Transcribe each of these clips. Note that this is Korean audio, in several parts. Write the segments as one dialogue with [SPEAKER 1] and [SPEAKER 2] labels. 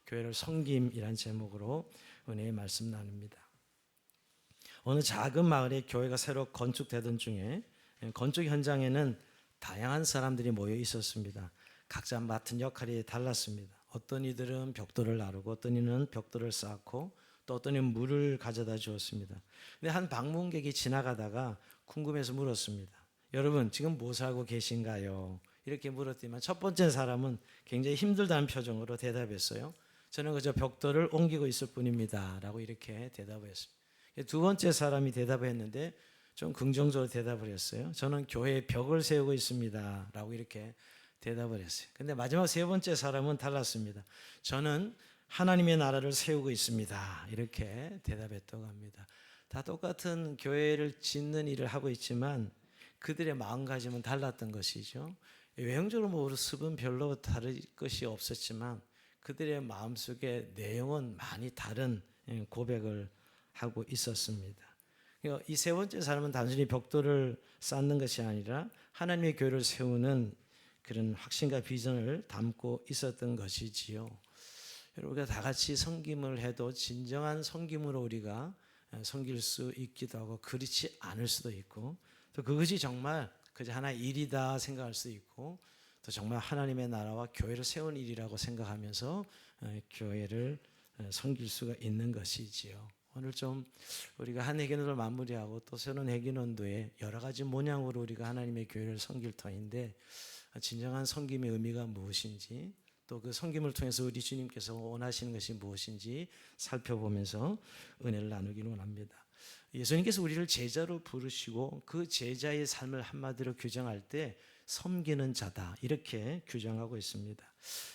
[SPEAKER 1] 교회를 섬김이란 제목으로 은혜의 말씀 나눕니다. 어느 작은 마을에 교회가 새로 건축되던 중에 건축 현장에는 다양한 사람들이 모여 있었습니다. 각자 맡은 역할이 달랐습니다. 어떤 이들은 벽돌을 나르고 어떤 이는 벽돌을 쌓고 또 어떤 이는 물을 가져다 주었습니다. 근데 한 방문객이 지나가다가 궁금해서 물었습니다. 여러분 지금 뭐 하고 계신가요? 이렇게 물었더니만 첫 번째 사람은 굉장히 힘들다는 표정으로 대답했어요. 저는 그저 벽돌을 옮기고 있을 뿐입니다 라고 이렇게 대답을 했습니다. 두 번째 사람이 대답을 했는데 좀 긍정적으로 대답을 했어요. 저는 교회에 벽을 세우고 있습니다 라고 이렇게 대답을 했어요. 근데 마지막 세 번째 사람은 달랐습니다. 저는 하나님의 나라를 세우고 있습니다 이렇게 대답했다고 합니다. 다 똑같은 교회를 짓는 일을 하고 있지만 그들의 마음가짐은 달랐던 것이죠. 외형적으로 모습은 별로 다를 것이 없었지만 그들의 마음속에 내용은 많이 다른 고백을 하고 있었습니다. 이 세 번째 사람은 단순히 벽돌을 쌓는 것이 아니라 하나님의 교회를 세우는 그런 확신과 비전을 담고 있었던 것이지요. 우리가 다 같이 섬김을 해도 진정한 섬김으로 우리가 섬길 수 있기도 하고 그렇지 않을 수도 있고 또 그것이 정말 그저 하나의 일이다 생각할 수 있고 또 정말 하나님의 나라와 교회를 세운 일이라고 생각하면서 교회를 섬길 수가 있는 것이지요. 오늘 좀 우리가 한 회개론을 마무리하고 또 새로운 회개론도에 여러 가지 모양으로 우리가 하나님의 교회를 섬길 터인데 진정한 섬김의 의미가 무엇인지 또 그 섬김을 통해서 우리 주님께서 원하시는 것이 무엇인지 살펴보면서 은혜를 나누기를 원합니다. 예수님께서 우리를 제자로 부르시고 그 제자의 삶을 한마디로 규정할 때 섬기는 자다 이렇게 규정하고 있습니다.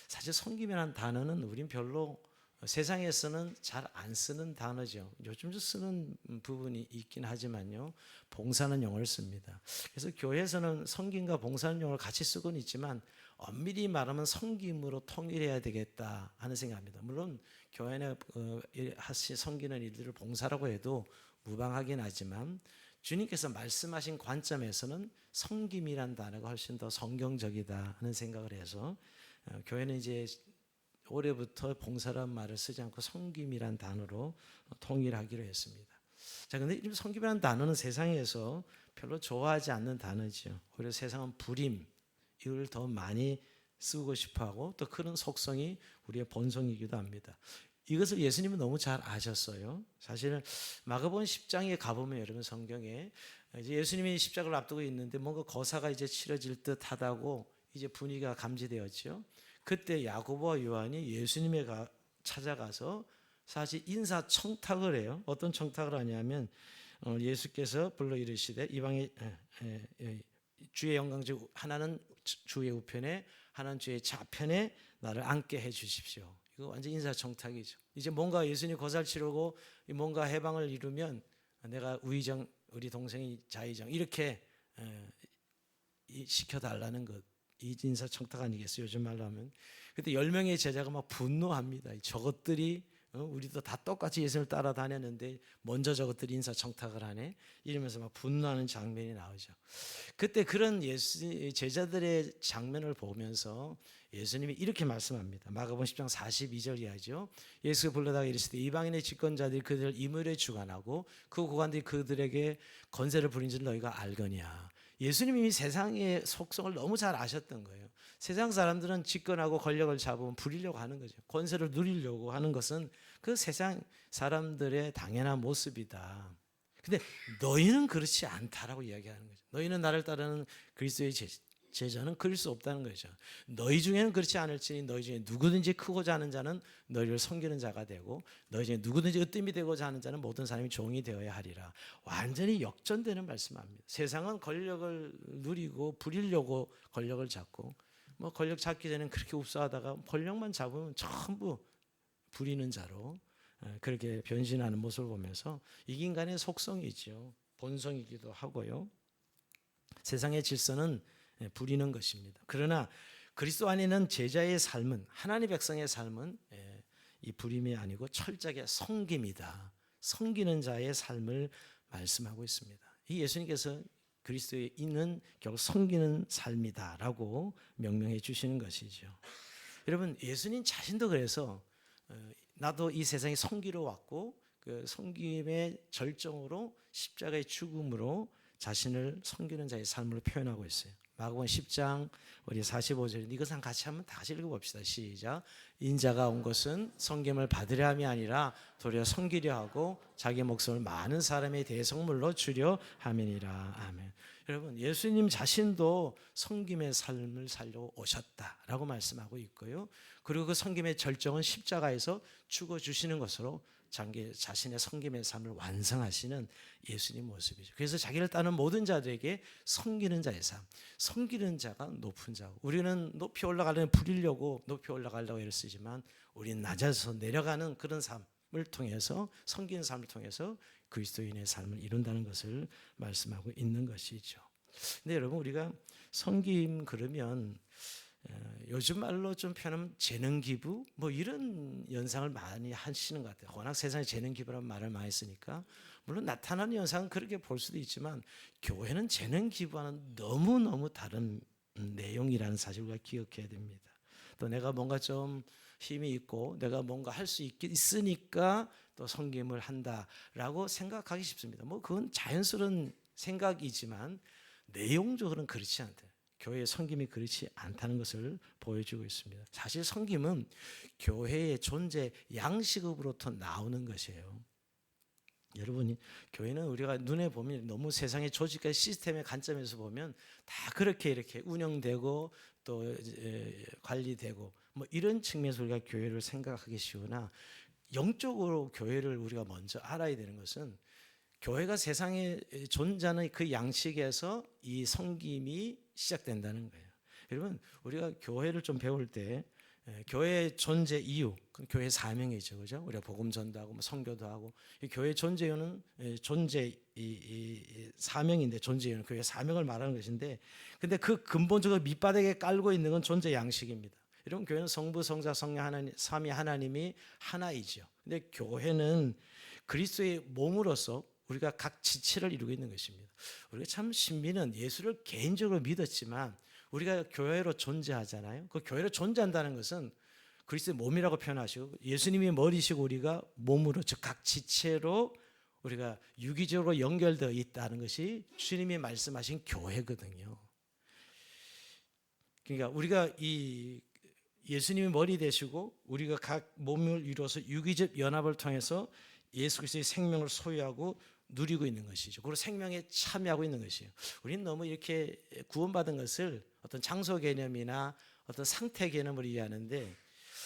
[SPEAKER 1] 사실 섬김이라는 단어는 우린 별로 세상에서는 잘 안 쓰는 단어죠. 요즘도 쓰는 부분이 있긴 하지만요. 봉사는 용어를 씁니다. 그래서 교회에서는 섬김과 봉사는 용어를 같이 쓰고는 있지만 엄밀히 말하면 섬김으로 통일해야 되겠다 하는 생각입니다. 물론 교회 내 섬기는 일들을 봉사라고 해도 무방하긴 하지만 주님께서 말씀하신 관점에서는 섬김이란 단어가 훨씬 더 성경적이다 하는 생각을 해서 교회는 이제 올해부터 봉사란 말을 쓰지 않고 섬김이란 단어로 통일하기로 했습니다. 자, 근데 이 섬김이라는 단어는 세상에서 별로 좋아하지 않는 단어죠. 오히려 세상은 불임, 이걸 더 많이 쓰고 싶어하고 또 그런 속성이 우리의 본성이기도 합니다. 이것을 예수님은 너무 잘 아셨어요. 사실은 마가복음 10장에 가보면 여러분 성경에 이제 예수님이 십자가를 앞두고 있는데 뭔가 거사가 이제 치러질 듯하다고 이제 분위기가 감지되었죠. 그때 야고보와 요한이 예수님에 찾아가서 사실 인사 청탁을 해요. 어떤 청탁을 하냐면 예수께서 불러 이르시되 이방의 주의 영광 중 하나는 주의 우편에 하나는 주의 좌편에 나를 앉게 해 주십시오. 이거 완전 인사청탁이죠. 이제 뭔가 예수님 고사를 치르고 뭔가 해방을 이루면 내가 우의정 우리 동생이 자의정 이렇게 시켜달라는 것. 이 인사청탁 아니겠어요? 요즘 말로 하면. 그때 10명의 제자가 막 분노합니다. 저것들이 우리도 다 똑같이 예수님을 따라다녔는데 먼저 저것들이 인사청탁을 하네 이러면서 막 분노하는 장면이 나오죠. 그때 그런 제자들의 장면을 보면서 예수님이 이렇게 말씀합니다. 마가복음 10장 42절 이하죠. 예수가 불러다가 이르시되 이방인의 집권자들이 그들을 이물에 주관하고 그 고관들이 그들에게 권세를 부린 줄 너희가 알거니와. 예수님이 이미 세상의 속성을 너무 잘 아셨던 거예요. 세상 사람들은 집권하고 권력을 잡으면 부리려고 하는 거죠. 권세를 누리려고 하는 것은 그 세상 사람들의 당연한 모습이다. 근데 너희는 그렇지 않다라고 이야기하는 거죠. 너희는 나를 따르는 그리스도의 제자는 그럴 수 없다는 거죠. 너희 중에는 그렇지 않을지니 너희 중에 누구든지 크고자 하는 자는 너희를 섬기는 자가 되고 너희 중에 누구든지 으뜸이 되고자 하는 자는 모든 사람이 종이 되어야 하리라. 완전히 역전되는 말씀합니다. 세상은 권력을 누리고 부리려고 권력을 잡고 뭐 권력 잡기 전에는 그렇게 흡수하다가 권력만 잡으면 전부 부리는 자로 그렇게 변신하는 모습을 보면서 이게 인간의 속성이죠. 본성이기도 하고요. 세상의 질서는 부리는 것입니다. 그러나 그리스도 안에는 제자의 삶은 하나님의 백성의 삶은 이 부림이 아니고 철저하게 섬김이다. 섬기는 자의 삶을 말씀하고 있습니다. 이 예수님께서 그리스도에 있는 결국 섬기는 삶이다라고 명명해 주시는 것이죠. 여러분 예수님 자신도 그래서 나도 이 세상에 섬기러 왔고 그 섬김의 절정으로 십자가의 죽음으로 자신을 섬기는 자의 삶으로 표현하고 있어요. 마가복음 10장 우리 45절 이것은 같이 한번 다시 읽어봅시다. 시작. 인자가 온 것은 섬김을 받으려 함이 아니라 도리어 섬기려 하고 자기 목숨을 많은 사람의 대성물로 주려 함이니라. 아멘. 여러분, 예수님 자신도 섬김의 삶을 살려 오셨다라고 말씀하고 있고요. 그리고 그 섬김의 절정은 십자가에서 죽어주시는 것으로 자신의 섬김의 삶을 완성하시는 예수님 모습이죠. 그래서 자기를 따르는 모든 자들에게 섬기는 자의 삶, 섬기는 자가 높은 자고, 우리는 높이 올라가려면 부리려고 높이 올라가려고 애를 쓰지만 우리는 낮아서 내려가는 그런 삶을 통해서, 섬기는 삶을 통해서 그리스도인의 삶을 이룬다는 것을 말씀하고 있는 것이죠. 근데 여러분, 우리가 섬김 그러면 요즘 말로 좀 표현하면 재능 기부 뭐 이런 연상을 많이 하시는 것 같아요. 워낙 세상에 재능 기부라는 말을 많이 쓰니까 물론 나타나는 연상은 그렇게 볼 수도 있지만 교회는 재능 기부와는 너무너무 다른 내용이라는 사실을 우리가 기억해야 됩니다. 또 내가 뭔가 좀 힘이 있고 내가 뭔가 할 수 있으니까 또 섬김을 한다라고 생각하기 쉽습니다. 뭐 그건 자연스러운 생각이지만 내용적으로는 그렇지 않다. 교회의 섬김이 그렇지 않다는 것을 보여주고 있습니다. 사실 섬김은 교회의 존재 양식으로부터 나오는 것이에요. 여러분이 교회는 우리가 눈에 보면 너무 세상의 조직과 시스템의 관점에서 보면 다 그렇게 이렇게 운영되고 또 관리되고 뭐 이런 측면에서 우리가 교회를 생각하기 쉬우나 영적으로 교회를 우리가 먼저 알아야 되는 것은 교회가 세상에 존재하는 그 양식에서 이 섬김이 시작된다는 거예요. 여러분, 우리가 교회를 좀 배울 때 교회의 존재 이유, 교회의 사명이죠, 그죠? 우리가 복음 전도하고 뭐 선교도 하고 이 교회의 존재 이유는 존재 이 사명인데 존재 이유는 교회의 사명을 말하는 것인데, 근데 그 근본적으로 밑바닥에 깔고 있는 건 존재 양식입니다. 여러분, 교회는 성부, 성자, 성령 하나님, 삼위 하나님이 하나이죠. 근데 교회는 그리스도의 몸으로서 우리가 각 지체를 이루고 있는 것입니다. 우리가 참 신비는 예수를 개인적으로 믿었지만 우리가 교회로 존재하잖아요. 그 교회로 존재한다는 것은 그리스도의 몸이라고 표현하시고 예수님이 머리시고 우리가 몸으로, 즉 각 지체로 우리가 유기적으로 연결되어 있다는 것이 주님이 말씀하신 교회거든요. 그러니까 우리가 이 예수님이 머리 되시고 우리가 각 몸을 이루어서 유기적 연합을 통해서 예수 그리스도의 생명을 소유하고 누리고 있는 것이죠. 그리고 생명에 참여하고 있는 것이에요. 우리는 너무 이렇게 구원받은 것을 어떤 장소 개념이나 어떤 상태 개념으로 이해하는데,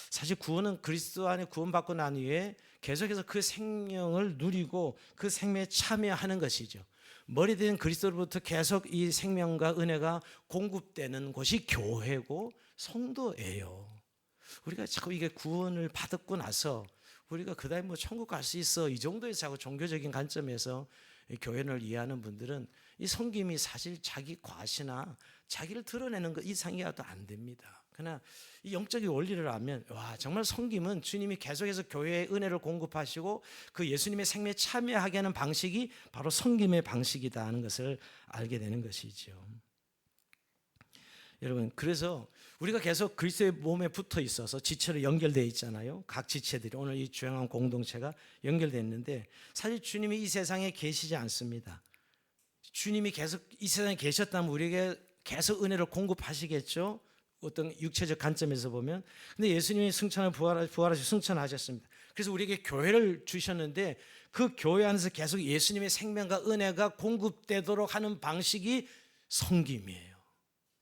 [SPEAKER 1] 사실 구원은 그리스도 안에 구원받고 난 후에 계속해서 그 생명을 누리고 그 생명에 참여하는 것이죠. 머리 된 그리스도로부터 계속 이 생명과 은혜가 공급되는 곳이 교회고 성도예요. 우리가 자꾸 이게 구원을 받았고 나서 우리가 그다음에 뭐 천국 갈 수 있어 이 정도의 자꾸 종교적인 관점에서 교회를 이해하는 분들은 이 섬김이 사실 자기 과시나 자기를 드러내는 것 이상이라도 안 됩니다. 그러나 이 영적인 원리를 알면 와, 정말 섬김은 주님이 계속해서 교회에 은혜를 공급하시고 그 예수님의 생명에 참여하게 하는 방식이 바로 섬김의 방식이다 하는 것을 알게 되는 것이죠. 여러분, 그래서 우리가 계속 그리스도의 몸에 붙어 있어서 지체로 연결되어 있잖아요. 각 지체들이 오늘 이 주행한 공동체가 연결되어 있는데 사실 주님이 이 세상에 계시지 않습니다. 주님이 계속 이 세상에 계셨다면 우리에게 계속 은혜를 공급하시겠죠. 어떤 육체적 관점에서 보면. 근데 예수님이 승천을 부활하시고 승천하셨습니다. 그래서 우리에게 교회를 주셨는데 그 교회 안에서 계속 예수님의 생명과 은혜가 공급되도록 하는 방식이 섬김이에요.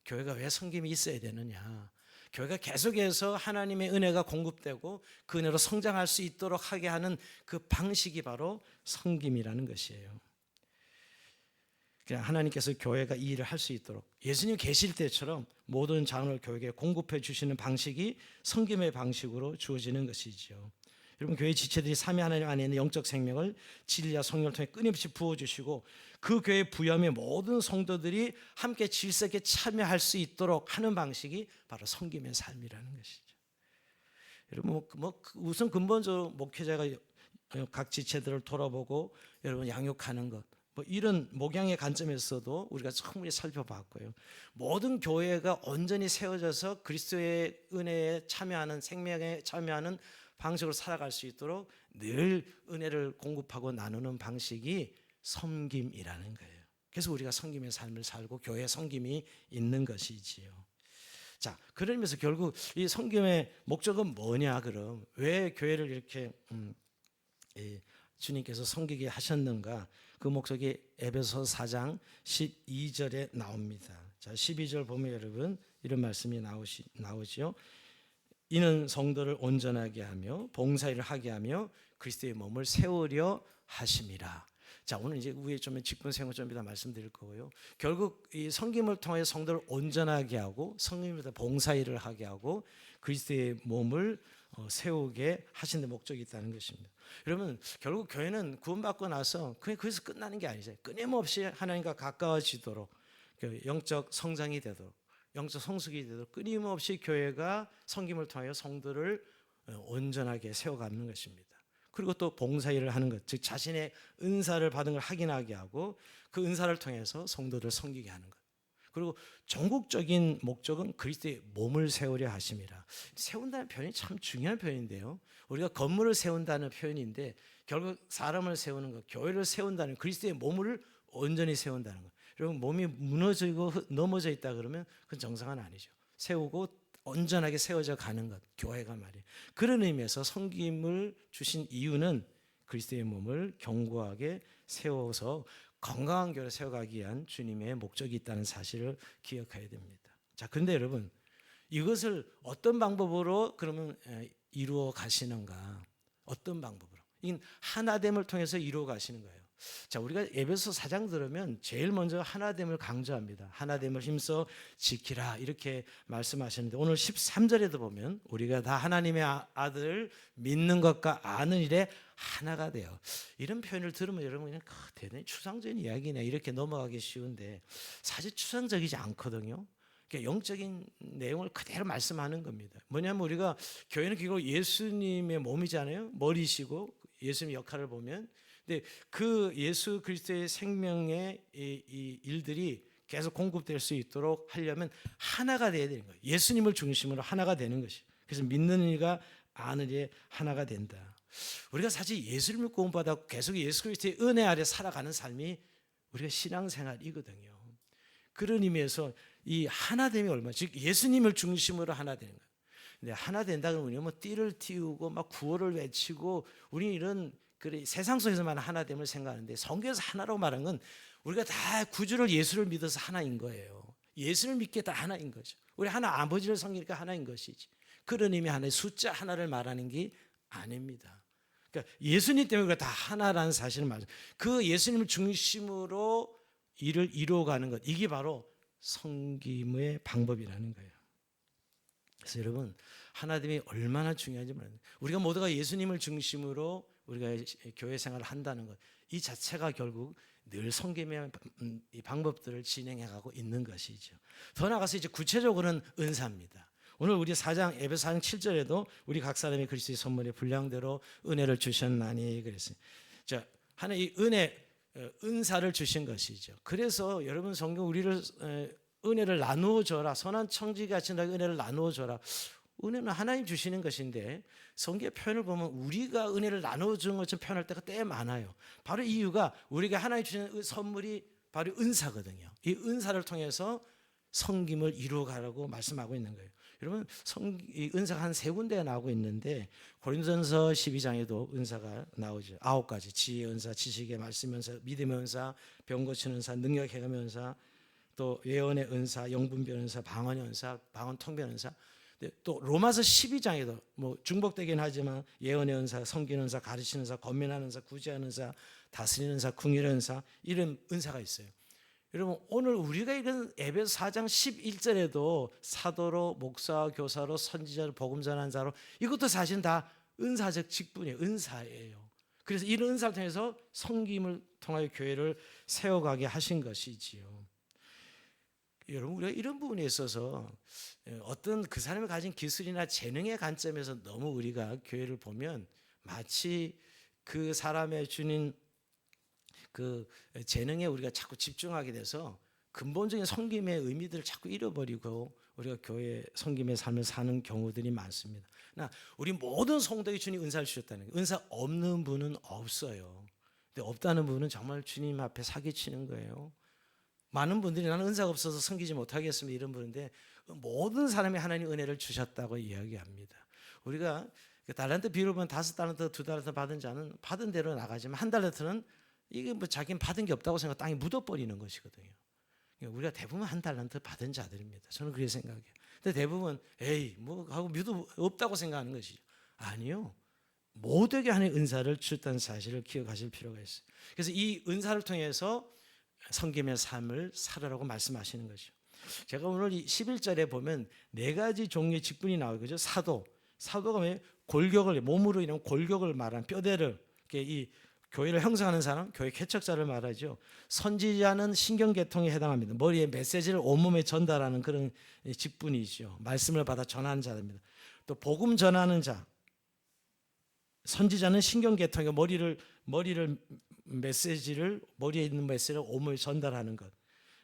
[SPEAKER 1] 교회가 왜 섬김이 있어야 되느냐? 교회가 계속해서 하나님의 은혜가 공급되고 그 은혜로 성장할 수 있도록 하게 하는 그 방식이 바로 섬김이라는 것이에요. 그냥 하나님께서 교회가 이 일을 할 수 있도록 예수님 계실 때처럼 모든 자원을 교회에 공급해 주시는 방식이 섬김의 방식으로 주어지는 것이죠. 여러분, 교회 지체들이 삼위 하나님 안에 있는 영적 생명을 진리와 성령을 통해 끊임없이 부어주시고 그 교회 부여함의 모든 성도들이 함께 질서 있게 참여할 수 있도록 하는 방식이 바로 섬김의 삶이라는 것이죠. 여러분, 우선 근본적으로 목회자가 각 지체들을 돌아보고 여러분 양육하는 것, 뭐 이런 목양의 관점에서도 우리가 충분히 살펴봤고요. 모든 교회가 온전히 세워져서 그리스도의 은혜에 참여하는, 생명에 참여하는 방식으로 살아갈 수 있도록 늘 은혜를 공급하고 나누는 방식이 섬김이라는 거예요. 그래서 우리가 섬김의 삶을 살고 교회의 섬김이 있는 것이지요. 자, 그러면서 결국 이 섬김의 목적은 뭐냐? 그럼 왜 교회를 이렇게 주님께서 섬기게 하셨는가? 그 목적이 에베소 4장 12절에 나옵니다. 자, 12절 보면 여러분 이런 말씀이 나오지요. 이는 성도를 온전하게 하며 봉사일을 하게 하며 그리스도의 몸을 세우려 하심이라. 자, 오늘 이제 위에 좀 직분생활 좀 이따 말씀드릴 거고요. 결국 이 섬김을 통해 성도를 온전하게 하고 성김에서 봉사일을 하게 하고 그리스도의 몸을 세우게 하시는 목적이 있다는 것입니다. 여러분, 결국 교회는 구원받고 나서 그냥 거기서 끝나는 게 아니죠. 끊임없이 하나님과 가까워지도록 영적 성장이 되도록 영적 성숙이 되도록 끊임없이 교회가 섬김을 통하여 성도를 온전하게 세워가는 것입니다. 그리고 또 봉사일을 하는 것, 즉 자신의 은사를 받은 걸 확인하게 하고 그 은사를 통해서 성도를 섬기게 하는 것. 그리고 전국적인 목적은 그리스도의 몸을 세우려 하심이라. 세운다는 표현이 참 중요한 표현인데요. 우리가 건물을 세운다는 표현인데 결국 사람을 세우는 것, 교회를 세운다는 그리스도의 몸을 온전히 세운다는 것. 여러분 몸이 무너지고 넘어져 있다 그러면 그건 정상은 아니죠. 세우고 온전하게 세워져 가는 것, 교회가 말이에요. 그런 의미에서 섬김을 주신 이유는 그리스도의 몸을 견고하게 세워서 건강한 교회를 세워가기 위한 주님의 목적이 있다는 사실을 기억해야 됩니다. 자, 그런데 여러분 이것을 어떤 방법으로 그러면 이루어 가시는가? 어떤 방법으로? 이 하나됨을 통해서 이루어 가시는 거예요. 자, 우리가 에베소 4장 들으면 제일 먼저 하나됨을 강조합니다. 하나됨을 힘써 지키라 이렇게 말씀하시는데 오늘 13절에도 보면 우리가 다 하나님의 아들 믿는 것과 아는 일에 하나가 돼요. 이런 표현을 들으면 여러분 그냥 대단히 추상적인 이야기네 이렇게 넘어가기 쉬운데 사실 추상적이지 않거든요. 그러니까 영적인 내용을 그대로 말씀하는 겁니다. 뭐냐면 우리가 교회는 결국 예수님의 몸이잖아요. 머리시고 예수님의 역할을 보면 근데 그 예수 그리스도의 생명의 이 일들이 계속 공급될 수 있도록 하려면 하나가 돼야 되는 거예요. 예수님을 중심으로 하나가 되는 것이. 그래서 믿는 이가 아는 이에 하나가 된다. 우리가 사실 예수님을 구원받아 계속 예수 그리스도의 은혜 아래 살아가는 삶이 우리가 신앙생활이거든요. 그런 의미에서 이 하나됨이 얼마나 즉 예수님을 중심으로 하나 되는 거예요. 근데 하나 된다는 우리는 뭐 띠를 띄우고 막 구호를 외치고 우리는 이런 그래 세상 속에서만 하나됨을 생각하는데 성경에서 하나라고 말한 건 우리가 다 구주를 예수를 믿어서 하나인 거예요. 예수를 믿게 다 하나인 거죠. 우리 하나 아버지를 섬기니까 하나인 것이지. 그런 의미 하나의 숫자 하나를 말하는 게 아닙니다. 그러니까 예수님 때문에 우리가 다 하나라는 사실을 말해요. 그 예수님을 중심으로 일을 이루어가는 것 이게 바로 섬김의 방법이라는 거예요. 그래서 여러분 하나됨이 얼마나 중요한지 몰라요. 우리가 모두가 예수님을 중심으로 우리가 교회 생활을 한다는 것 이 자체가 결국 늘 섬김의 방법들을 진행해가고 있는 것이죠. 더 나아가서 이제 구체적으로는 은사입니다. 오늘 우리 에베소 4장 7절에도 우리 각 사람이 그리스도의 선물의 분량대로 은혜를 주셨나니 그랬어요. 자, 하나님 이 은사를 주신 것이죠. 그래서 여러분 성경 우리를 은혜를 나누어 줘라. 선한 청지같이 너희 은혜를 나누어 줘라. 은혜는 하나님 주시는 것인데 성경의 표현을 보면 우리가 은혜를 나누어 주는 것처럼 표현할 때가 꽤 많아요. 바로 이유가 우리가 하나님 주시는 선물이 바로 은사거든요. 이 은사를 통해서 섬김을 이루어가라고 말씀하고 있는 거예요. 여러분 이 은사가 한 세 군데가 나오고 있는데 고린도전서 12장에도 은사가 나오죠. 9가지 지혜의 은사, 지식의 말씀의 은사, 믿음의 은사, 병 고치는 은사, 능력 행함의 은사, 또 예언의 은사, 영분별 은사, 방언의 은사, 방언 통변 은사. 또 로마서 12장에도 뭐 중복되긴 하지만 예언의 은사, 섬기는 은사, 가르치는 은사, 권면하는 은사, 구제하는 은사, 다스리는 은사, 궁일의 은사 이런 은사가 있어요. 여러분 오늘 우리가 읽은 에베소 4장 11절에도 사도로, 목사, 교사로, 선지자로, 복음 전하는 자로 이것도 사실은 다 은사적 직분이에요. 은사예요. 그래서 이런 은사를 통해서 섬김을 통하여 교회를 세워가게 하신 것이지요. 여러분 우리가 이런 부분에 있어서 어떤 그 사람이 가진 기술이나 재능의 관점에서 너무 우리가 교회를 보면 마치 그 사람의 주는 그 재능에 우리가 자꾸 집중하게 돼서 근본적인 섬김의 의미들을 자꾸 잃어버리고 우리가 교회 섬김의 삶을 사는 경우들이 많습니다. 우리 모든 성도에게 주님 은사를 주셨다는 거예요. 은사 없는 분은 없어요. 근데 없다는 분은 정말 주님 앞에 사기치는 거예요. 많은 분들이 나는 은사가 없어서 섬기지 못하겠습니다 이런 분인데 모든 사람이 하나님 은혜를 주셨다고 이야기합니다. 우리가 달란트 비율을 보면 5달란트, 2달란트 받은 자는 받은 대로 나가지만 1달란트는 이게 뭐 자기는 받은 게 없다고 생각 땅에 묻어버리는 것이거든요. 우리가 대부분 1달란트 받은 자들입니다. 저는 그렇게 생각해요. 근데 대부분 에이 뭐 하고 믿어 없다고 생각하는 것이죠. 아니요. 모두에게 하나님의 은사를 주셨다는 사실을 기억하실 필요가 있어요. 그래서 이 은사를 통해서 섬김의 삶을 살아라고 말씀하시는 거죠. 제가 오늘 이 11절에 보면 4가지 종류의 직분이 나오죠. 그죠? 사도가 왜 골격을 몸으로 인한 골격을 말하는 뼈대를 이 교회를 형성하는 사람, 교회 개척자를 말하죠. 선지자는 신경계통에 해당합니다. 머리에 메시지를 온몸에 전달하는 그런 직분이죠. 말씀을 받아 전하는 자입니다. 또 복음 전하는 자, 선지자는 신경계통에 머리를 메시지를 머리에 있는 메시지를 온몸에 전달하는 것.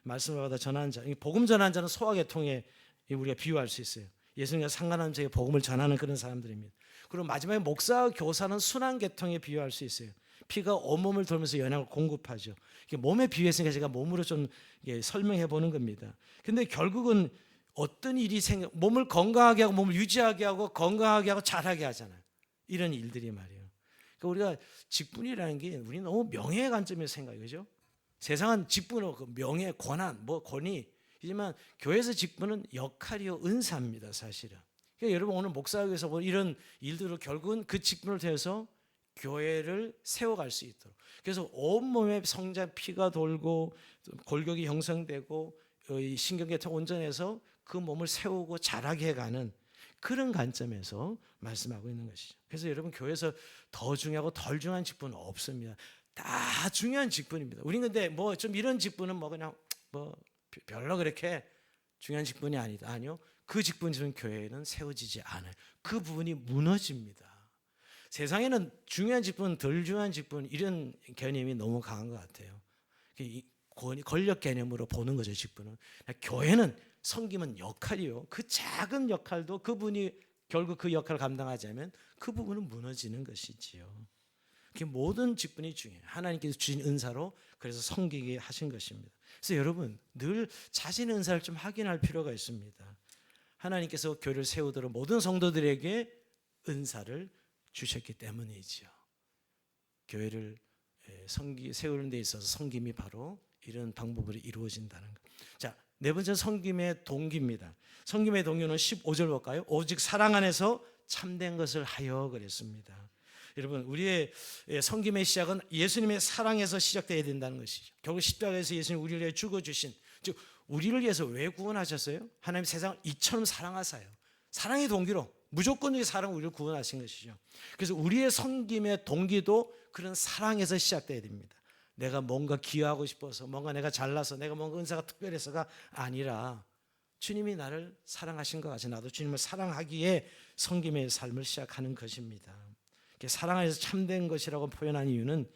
[SPEAKER 1] 말씀을 받아 전하는 자, 복음 전하는 자는 소화계통에 우리가 비유할 수 있어요. 예수님과 상관하는 자에게 복음을 전하는 그런 사람들입니다. 그리고 마지막에 목사, 교사는 순환계통에 비유할 수 있어요. 피가 온몸을 돌면서 영양을 공급하죠. 몸에 비유했으니까 제가 몸으로 좀 설명해 보는 겁니다. 근데 결국은 어떤 일이 몸을 건강하게 하고 몸을 유지하게 하고 건강하게 하고 잘하게 하잖아요. 이런 일들이 말이에요. 그러니까 우리가 직분이라는 게 우리 너무 명예의 관점에서 생각해요. 그죠? 세상은 직분은 명예, 권한, 권위이지만 교회에서 직분은 역할이요 은사입니다. 사실은. 그러니까 여러분 오늘 목사에서 뭐 이런 일들을 결국은 그 직분을 통해서 교회를 세워갈 수 있도록. 그래서 온몸에 성장 피가 돌고 골격이 형성되고 신경계통 온전해서 그 몸을 세우고 자라게 해가는 그런 관점에서 말씀하고 있는 것이죠. 그래서 여러분 교회에서 더 중요하고 덜 중요한 직분은 없습니다. 다 중요한 직분입니다. 우리는 근데 뭐 좀 이런 직분은 뭐 그냥 뭐 별로 그렇게 중요한 직분이 아니다. 아니요. 그 직분은 교회에는 세워지지 않아요. 그 부분이 무너집니다. 세상에는 중요한 직분, 덜 중요한 직분 이런 개념이 너무 강한 것 같아요. 권력 개념으로 보는 거죠. 직분은. 교회는 섬김은 역할이요. 그 작은 역할도 그분이 결국 그 역할을 감당하자면 그 부분은 무너지는 것이지요. 모든 직분이 중요해요. 하나님께서 주신 은사로 그래서 섬기게 하신 것입니다. 그래서 여러분 늘 자신의 은사를 좀 확인할 필요가 있습니다. 하나님께서 교회를 세우도록 모든 성도들에게 은사를 주셨기 때문이죠. 교회를 세우는 데 있어서 섬김이 바로 이런 방법으로 이루어진다는 것. 자, 4번째 섬김의 동기입니다. 섬김의 동기는 15절 볼까요? 오직 사랑 안에서 참된 것을 하여 그랬습니다. 여러분 우리의 섬김의 시작은 예수님의 사랑에서 시작되어야 된다는 것이죠. 결국 십자가에서 예수님 우리를 위해 죽어주신, 즉 우리를 위해서 왜 구원하셨어요? 하나님 세상을 이처럼 사랑하사요. 사랑의 동기로 무조건적인 사랑으로 우리를 구원하신 것이죠. 그래서 우리의 섬김의 동기도 그런 사랑에서 시작돼야 됩니다. 내가 뭔가 기여하고 싶어서, 뭔가 내가 잘나서, 내가 뭔가 은사가 특별해서가 아니라 주님이 나를 사랑하신 것 같이 나도 주님을 사랑하기에 섬김의 삶을 시작하는 것입니다. 사랑에서 참된 것이라고 표현한 이유는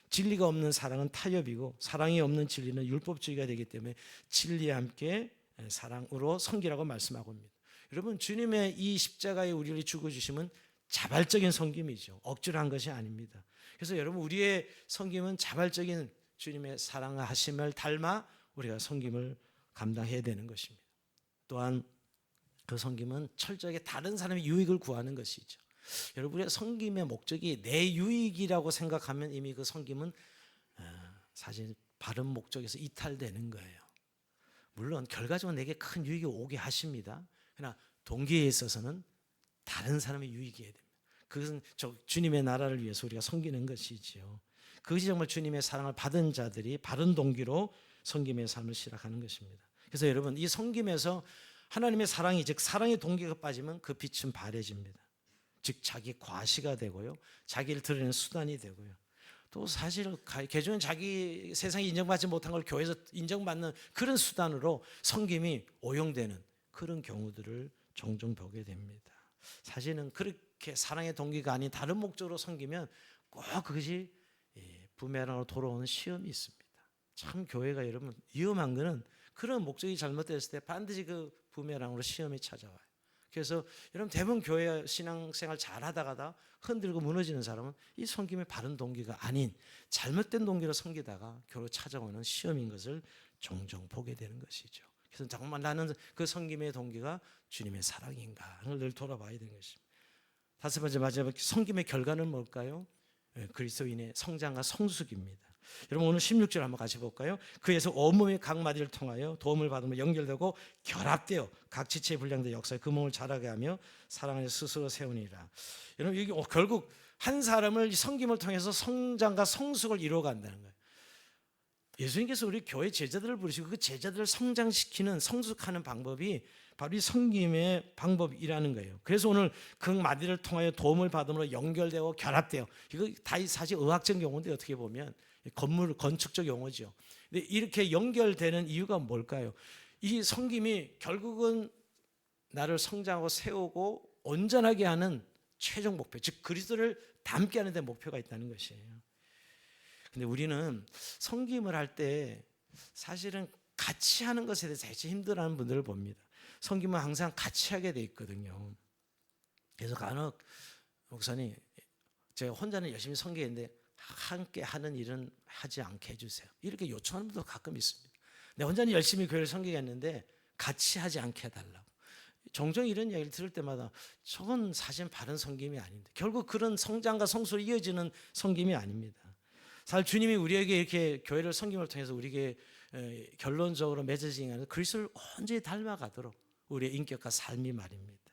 [SPEAKER 1] 진리가 없는 사랑은 타협이고 사랑이 없는 진리는 율법주의가 되기 때문에 진리와 함께 사랑으로 섬기라고 말씀하고 있습니다. 여러분 주님의 이 십자가에 우리를 죽어주심은 자발적인 섬김이죠. 억지로 한 것이 아닙니다. 그래서 여러분 우리의 섬김은 자발적인 주님의 사랑하심을 닮아 우리가 섬김을 감당해야 되는 것입니다. 또한 그 섬김은 철저하게 다른 사람의 유익을 구하는 것이죠. 여러분의 섬김의 목적이 내 유익이라고 생각하면 이미 그 섬김은 사실 바른 목적에서 이탈되는 거예요. 물론 결과적으로 내게 큰 유익이 오게 하십니다. 그러나 동기에 있어서는 다른 사람의 유익이어야 됩니다. 그것은 주님의 나라를 위해서 우리가 섬기는 것이지요. 그것이 정말 주님의 사랑을 받은 자들이 바른 동기로 섬김의 삶을 시작하는 것입니다. 그래서 여러분 이 섬김에서 하나님의 사랑이 즉 사랑의 동기가 빠지면 그 빛은 바래집니다. 즉 자기 과시가 되고요. 자기를 드러내는 수단이 되고요. 또 사실 개종은 자기 세상에 인정받지 못한 걸 교회에서 인정받는 그런 수단으로 섬김이 오용되는 그런 경우들을 종종 보게 됩니다. 사실은 그렇게 사랑의 동기가 아닌 다른 목적으로 섬기면 꼭 그것이 부메랑으로 돌아오는 시험이 있습니다. 참 교회가 여러분 위험한 거는 그런 목적이 잘못됐을 때 반드시 그 부메랑으로 시험이 찾아와요. 그래서 여러분 대부분 교회 신앙생활 잘하다가다 흔들고 무너지는 사람은 이 섬김의 바른 동기가 아닌 잘못된 동기로 섬기다가 결국 찾아오는 시험인 것을 종종 보게 되는 것이죠. 그래서 정말 나는 그 섬김의 동기가 주님의 사랑인가 하는 걸 늘 돌아봐야 되는 것입니다. 다섯 번째 마지막 섬김의 결과는 뭘까요? 그리스도인의 성장과 성숙입니다. 여러분 오늘 16절 한번 같이 볼까요? 그에서 온몸의 각 마디를 통하여 도움을 받으며 연결되고 결합되어 각 지체의 분량된 역사에 그 몸을 자라게 하며 사랑 안에 스스로 세우니라. 여러분 이게 결국 한 사람을 섬김을 통해서 성장과 성숙을 이루어간다는 거예요. 예수님께서 우리 교회 제자들을 부르시고 그 제자들을 성장시키는 성숙하는 방법이 바로 이 섬김의 방법이라는 거예요. 그래서 오늘 그 마디를 통하여 도움을 받음으로 연결되고 결합되어, 이거 다 사실 의학적 용어인데 어떻게 보면 건축적 용어죠. 근데 이렇게 연결되는 이유가 뭘까요? 이 섬김이 결국은 나를 성장하고 세우고 온전하게 하는 최종 목표, 즉 그리스도를 닮게 하는 데 목표가 있다는 것이에요. 근데 우리는 섬김을 할 때 사실은 같이 하는 것에 대해서 대체 힘들어하는 분들을 봅니다. 섬김은 항상 같이 하게 돼 있거든요. 그래서 간혹 목사님, 제가 혼자는 열심히 섬기는데 함께 하는 일은 하지 않게 해주세요. 이렇게 요청하는 분도 가끔 있습니다. 내 혼자는 열심히 교회를 섬기겠는데 같이 하지 않게 해달라고. 종종 이런 이야기를 들을 때마다 저건 사실 바른 섬김이 아닌데, 결국 그런 성장과 성수로 이어지는 섬김이 아닙니다. 사실 주님이 우리에게 이렇게 교회를 섬김을 통해서 우리에게 결론적으로 맺어지는 것은 그리스도를 온전히 닮아가도록 우리의 인격과 삶이 말입니다.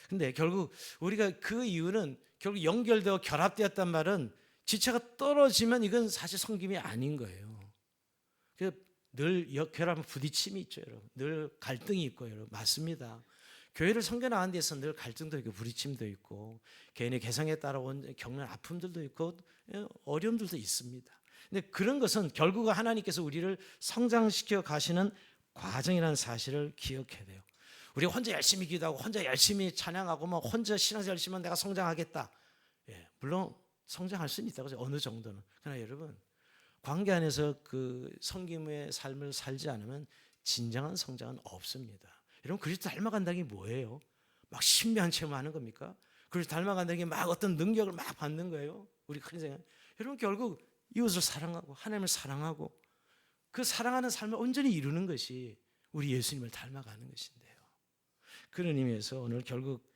[SPEAKER 1] 근데 결국 우리가 그 이유는 결국 연결되어 결합되었단 말은 지체가 떨어지면 이건 사실 섬김이 아닌 거예요. 늘 결합하면 부딪힘이 있죠, 여러분. 늘 갈등이 있고, 여러분. 맞습니다. 교회를 섬겨나가는 데서 늘 갈등도 있고 부딪힘도 있고 개인의 개성에 따라 겪는 아픔들도 있고 어려움들도 있습니다. 근데 그런 것은 결국은 하나님께서 우리를 성장시켜 가시는 과정이라는 사실을 기억해야 돼요. 우리가 혼자 열심히 기도하고 혼자 열심히 찬양하고 뭐 혼자 신앙생활 열심히 하면 내가 성장하겠다. 물론 성장할 수는 있다고 해서 어느 정도는. 그러나 여러분 관계 안에서 그 섬김의 삶을 살지 않으면 진정한 성장은 없습니다. 여러분 그리스도 닮아간다는 게 뭐예요? 막 신비한 체험하는 겁니까? 그리스도 닮아간다는 게 막 어떤 능력을 막 받는 거예요? 우리 크리스찬 여러분 결국 이웃을 사랑하고 하나님을 사랑하고 그 사랑하는 삶을 온전히 이루는 것이 우리 예수님을 닮아가는 것인데요. 그런 의미에서 오늘 결국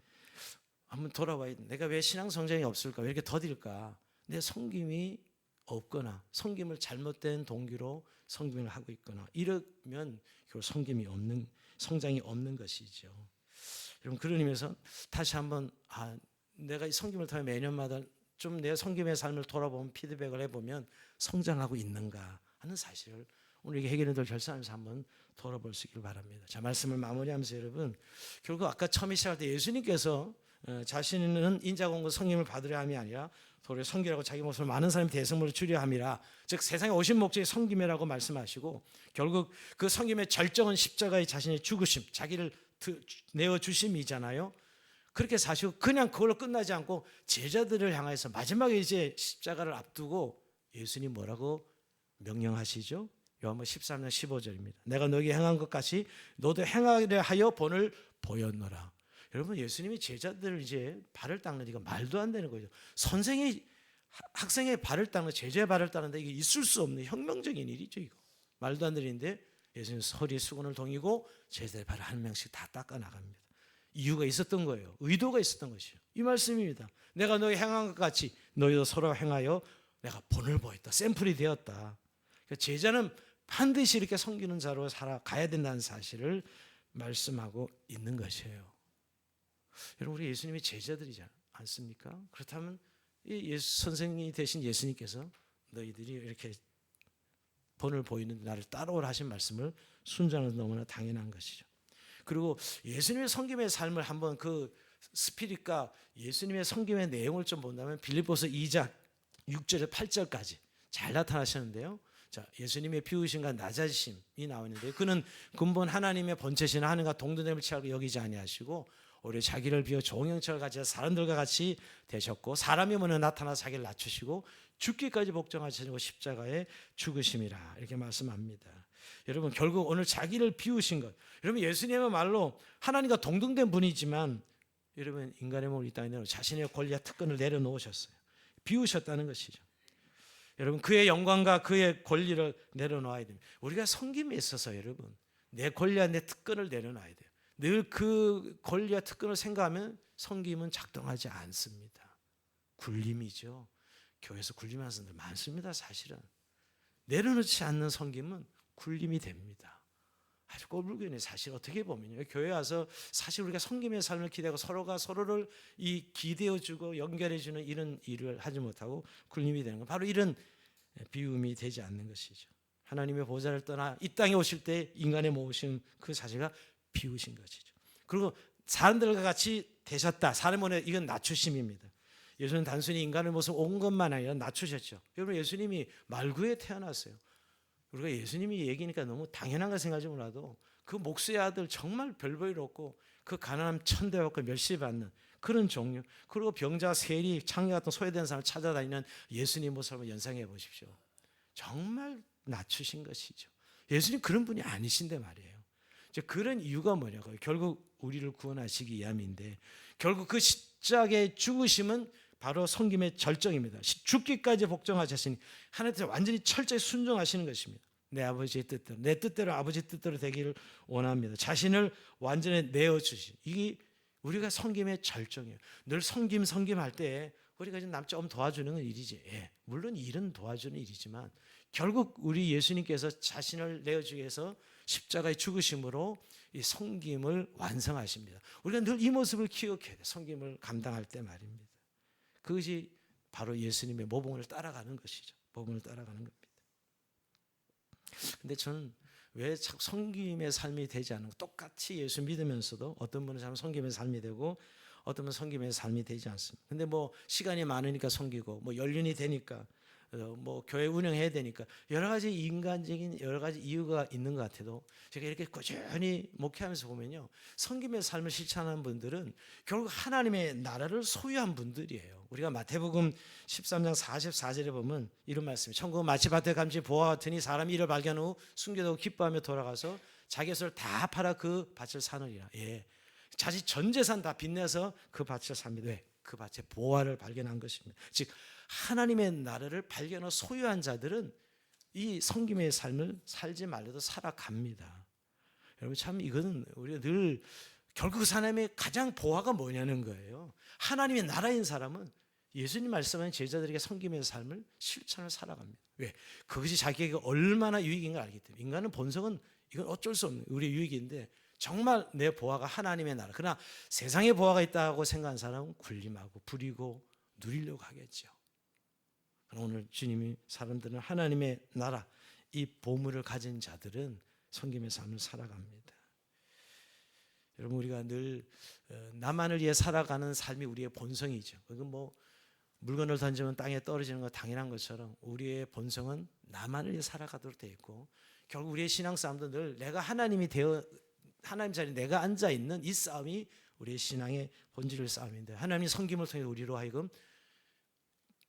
[SPEAKER 1] 한번 돌아봐야 돼. 내가 왜 신앙 성장이 없을까? 왜 이렇게 더딜까? 내 섬김이 없거나 섬김을 잘못된 동기로 섬김을 하고 있거나 이러면 결국 섬김이 없는, 성장이 없는 것이죠. 여러분 그런 의미에서 다시 한번 내가 이 섬김을 통해 매년마다 좀 내 섬김의 삶을 돌아보면 피드백을 해보면 성장하고 있는가 하는 사실을 오늘 이게 해결을 결산하면서 한번 돌아볼 수 있길 바랍니다. 자, 말씀을 마무리하면서 여러분 결국 아까 처음에 시작할 때 예수님께서 자신은 인자공고 성김을 받으려 함이 아니라 도리어 섬기라고 자기 목숨을 많은 사람의 대성물을 주려 함이라, 즉 세상에 오신 목적이 섬김이라고 말씀하시고 결국 그 섬김의 절정은 십자가의 자신의 죽으심, 자기를 내어주심이잖아요. 그렇게 사시고 그냥 그걸로 끝나지 않고 제자들을 향해서 마지막에 이제 십자가를 앞두고 예수님 뭐라고 명령하시죠? 요한복음 13장 15절입니다. 내가 너에게 행한 것 같이 너도 행하려 하여 본을 보였노라. 여러분 예수님이 제자들을 이제 발을 닦는 이거 말도 안 되는 거죠. 선생이 학생의 발을 닦는, 제자의 발을 닦는데 이게 있을 수 없는 혁명적인 일이죠. 이거 말도 안 되는 일인데 예수님 서리 수건을 동이고 제자의 발을 한 명씩 다 닦아 나갑니다. 이유가 있었던 거예요. 의도가 있었던 것이요. 이 말씀입니다. 내가 너희 행한 것 같이 너희도 서로 행하여 내가 본을 보였다. 샘플이 되었다. 그러니까 제자는 반드시 이렇게 섬기는 자로 살아가야 된다는 사실을 말씀하고 있는 것이에요. 여러분 우리 예수님이 제자들이지 않습니까? 그렇다면 이 선생님이 되신 예수님께서 너희들이 이렇게 본을 보이는 나를 따라오라 하신 말씀을 순종하는 너무나 당연한 것이죠. 그리고 예수님의 섬김의 삶을 한번 그 스피릿과 예수님의 섬김의 내용을 좀 본다면 빌립보서 2장 6절에 8절까지 잘 나타나셨는데요. 자, 예수님의 비우심과 낮아지심이 나오는데 그는 근본 하나님의 본체신 하나님과 동등됨을 취하고 여기지 아니하시고 오히려 자기를 비워 종형체를 가지사 사람들과 같이 되셨고 사람의 몸에 나타나 자기를 낮추시고 죽기까지 복종하시고 십자가에 죽으심이라 이렇게 말씀합니다. 여러분 결국 오늘 자기를 비우신 것. 여러분 예수님의 말로 하나님과 동등된 분이지만 여러분 인간의 몸을 이 땅에 내려 자신의 권리와 특권을 내려놓으셨어요. 비우셨다는 것이죠. 여러분 그의 영광과 그의 권리를 내려놓아야 됩니다. 우리가 섬김에 있어서 여러분 내 권리와 내 특권을 내려놔야 돼요. 늘 그 권리와 특권을 생각하면 섬김은 작동하지 않습니다. 굴림이죠. 교회에서 굴림하는 사람들 많습니다. 사실은 내려놓지 않는 섬김은 굴림이 됩니다. 아주 꼴불견이 사실 어떻게 보면요. 교회 와서 사실 우리가 섬김의 삶을 기대하고 서로가 서로를 기대어주고 연결해주는 이런 일을 하지 못하고 굴림이 되는 건 바로 이런 비움이 되지 않는 것이죠. 하나님의 보좌를 떠나 이 땅에 오실 때 인간의 모으신 그 자체가 비우신 것이죠. 그리고 사람들과 같이 되셨다. 사람의 이건 낮추심입니다. 예수는 단순히 인간의 모습 온 것만 아니라 낮추셨죠. 여러분 예수님이 말구에 태어났어요. 우리가 예수님이 얘기니까 너무 당연한 거 생각하지 몰라도 그 목수의 아들 정말 별 볼 일 없고 그 가난함 천대받고 멸시받는 그런 종류, 그리고 병자, 세리, 창녀 같은 소외된 사람을 찾아다니는 예수님 모습을 연상해 보십시오. 정말 낮추신 것이죠. 예수님 그런 분이 아니신데 말이에요. 그런 이유가 뭐냐고요. 결국 우리를 구원하시기 위함인데 결국 그 십자가의 죽으심은 바로 섬김의 절정입니다. 죽기까지 복종하셨으니 하나님께 완전히 철저히 순종하시는 것입니다. 내 아버지의 뜻대로, 내 뜻대로 아버지 뜻대로 되기를 원합니다. 자신을 완전히 내어주시. 이게 우리가 섬김의 절정이에요. 늘 섬김할 때 우리가 남 좀 도와주는 건 일이지. 예, 물론 일은 도와주는 일이지만 결국 우리 예수님께서 자신을 내어주기 위해서 십자가의 죽으심으로 이 섬김을 완성하십니다. 우리가 늘 이 모습을 기억해야 돼. 섬김을 감당할 때 말입니다. 그것이 바로 예수님의 모범을 따라가는 것이죠. 모범을 따라가는 겁니다. 근데 저는 왜 섬김의 삶이 되지 않는 거? 똑같이 예수 믿으면서도 어떤 분은 참 섬김의 삶이 되고 어떤 분은 섬김의 삶이 되지 않습니다. 근데 뭐 시간이 많으니까 섬기고 뭐 연륜이 되니까 뭐 교회 운영해야 되니까 여러 가지 인간적인 여러 가지 이유가 있는 것 같아도 제가 이렇게 꾸준히 목회하면서 보면요, 섬김의 삶을 실천하는 분들은 결국 하나님의 나라를 소유한 분들이에요. 우리가 마태복음 13장 44절에 보면 이런 말씀이 천국은 마치 밭에 감지 보화 같으니 사람이 이를 발견 후 숨겨두고 기뻐하며 돌아가서 자기 것을 다 팔아 그 밭을 사느니라. 예, 자기 전 재산 다 빚내서 그 밭을 삽니다. 왜? 그 밭에 보화를 발견한 것입니다. 즉 하나님의 나라를 발견하고 소유한 자들은 이 섬김의 삶을 살지 말려도 살아갑니다. 여러분 참 이거는 우리가 늘 결국 하나님의 가장 보화가 뭐냐는 거예요. 하나님의 나라인 사람은 예수님 말씀하는 제자들에게 섬김의 삶을 실천을 살아갑니다. 왜? 그것이 자기에게 얼마나 유익인가 알기 때문에. 인간은 본성은 이건 어쩔 수 없는 우리의 유익인데 정말 내 보화가 하나님의 나라. 그러나 세상에 보화가 있다고 생각하는 사람은 군림하고 부리고 누리려고 하겠죠. 오늘 주님이 사람들은 하나님의 나라, 이 보물을 가진 자들은 섬김의 삶을 살아갑니다. 여러분 우리가 늘 나만을 위해 살아가는 삶이 우리의 본성이죠. 그건 뭐 물건을 던지면 땅에 떨어지는 거 당연한 것처럼 우리의 본성은 나만을 위해 살아가도록 되어 있고 결국 우리의 신앙 싸움도 늘 내가 하나님이 되어 하나님 자리에 내가 앉아 있는 이 싸움이 우리의 신앙의 본질의 싸움인데 하나님이 섬김을 통해 우리로 하여금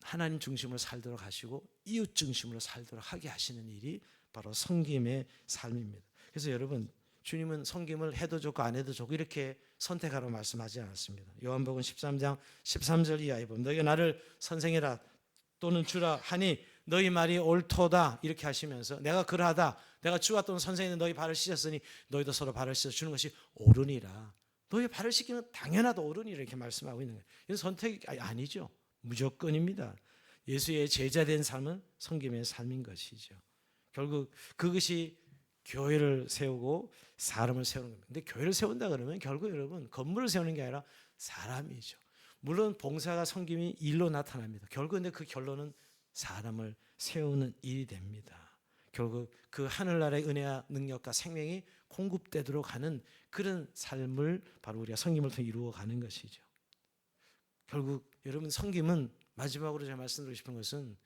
[SPEAKER 1] 하나님 중심으로 살도록 하시고 이웃 중심으로 살도록 하게 하시는 일이 바로 섬김의 삶입니다. 그래서 여러분 주님은 섬김을 해도 좋고 안 해도 좋고 이렇게 선택하라고 말씀하지 않았습니다. 요한복음 13장 13절 이하에 보면 너희가 나를 선생이라 또는 주라 하니 너희 말이 옳도다 이렇게 하시면서 내가 그러하다 내가 주와 또는 선생님 너희 발을 씻었으니 너희도 서로 발을 씻어 주는 것이 옳으니라. 너희 발을 씻기는 당연하다 옳으니라 이렇게 말씀하고 있는 거예요. 이건 선택이 아니죠. 무조건입니다. 예수의 제자된 삶은 섬김의 삶인 것이죠. 결국 그것이 교회를 세우고 사람을 세우는 겁니다. 근데 교회를 세운다 그러면 결국 여러분 건물을 세우는 게 아니라 사람이죠. 물론 봉사가 섬김이 일로 나타납니다. 결국 근데 그 결론은 사람을 세우는 일이 됩니다. 결국 그 하늘나라의 은혜와 능력과 생명이 공급되도록 하는 그런 삶을 바로 우리가 섬김을 통해 이루어가는 것이죠. 결국 여러분 섬김은 마지막으로 제가 말씀드리고 싶은 것은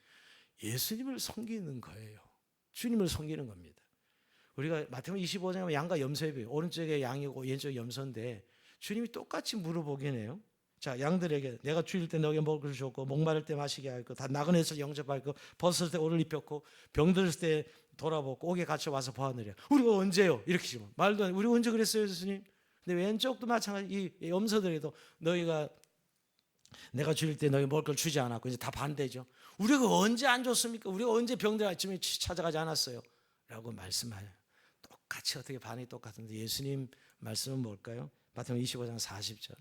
[SPEAKER 1] 예수님을 섬기는 거예요. 주님을 섬기는 겁니다. 우리가 마태복음 25장에 양과 염소의 비유, 오른쪽에 양이고 왼쪽에 염소인데 주님이 똑같이 물어보긴 해요. 자, 양들에게 내가 주일 때 너에게 먹을 것을 줬고 목마를 때 마시게 할 것, 다 나그네에서 영접할 것, 벗을 때 옷을 입혔고 병들었을 때 돌아보고 옥에 갇혀 와서 보았느냐. 우리가 언제요? 이렇게 지금 말도 안 돼. 우리가 언제 그랬어요, 예수님? 근데 왼쪽도 마찬가지. 이 염소들에도 너희가 내가 줄일 때 너희 먹을 걸 주지 않았고 이제 다 반대죠. 우리가 언제 안 줬습니까? 우리가 언제 병들 아침에 찾아가지 않았어요? 라고 말씀하여요. 똑같이 어떻게 반응이 똑같은데 예수님 말씀은 뭘까요? 마태복음 25장 40절.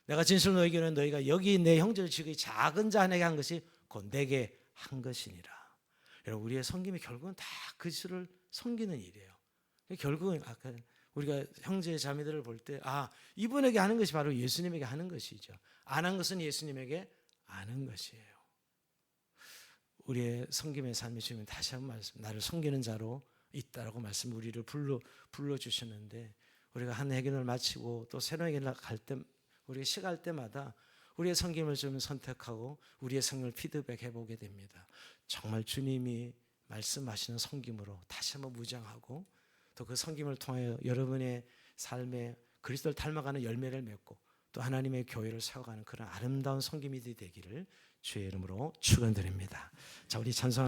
[SPEAKER 1] 내가 진실로 너희에게는 너희가 여기 내 형제를 지극히 작은 자에게 한 것이 곧 내게 한 것이니라. 여러분 우리의 섬김이 결국은 다 그리스도를 섬기는 일이에요. 결국은 아까 우리가 형제 자매들을 볼 때 이분에게 하는 것이 바로 예수님에게 하는 것이죠. 안 한 것은 예수님에게 아는 것이에요. 우리의 섬김의 삶이 주면 다시 한번 말씀, 나를 섬기는 자로 있다라고 말씀 우리를 불러주셨는데 우리가 한 해견을 마치고 또 새로운 해견을 갈 때 우리가 시갈 때마다 우리의 섬김을 좀 선택하고 우리의 성을 피드백해 보게 됩니다. 정말 주님이 말씀하시는 섬김으로 다시 한번 무장하고 또 그 섬김을 통하여 여러분의 삶에 그리스도를 닮아가는 열매를 맺고 또 하나님의 교회를 세워가는 그런 아름다운 섬김이 되기를 주의 이름으로 축원드립니다. 자, 우리 찬송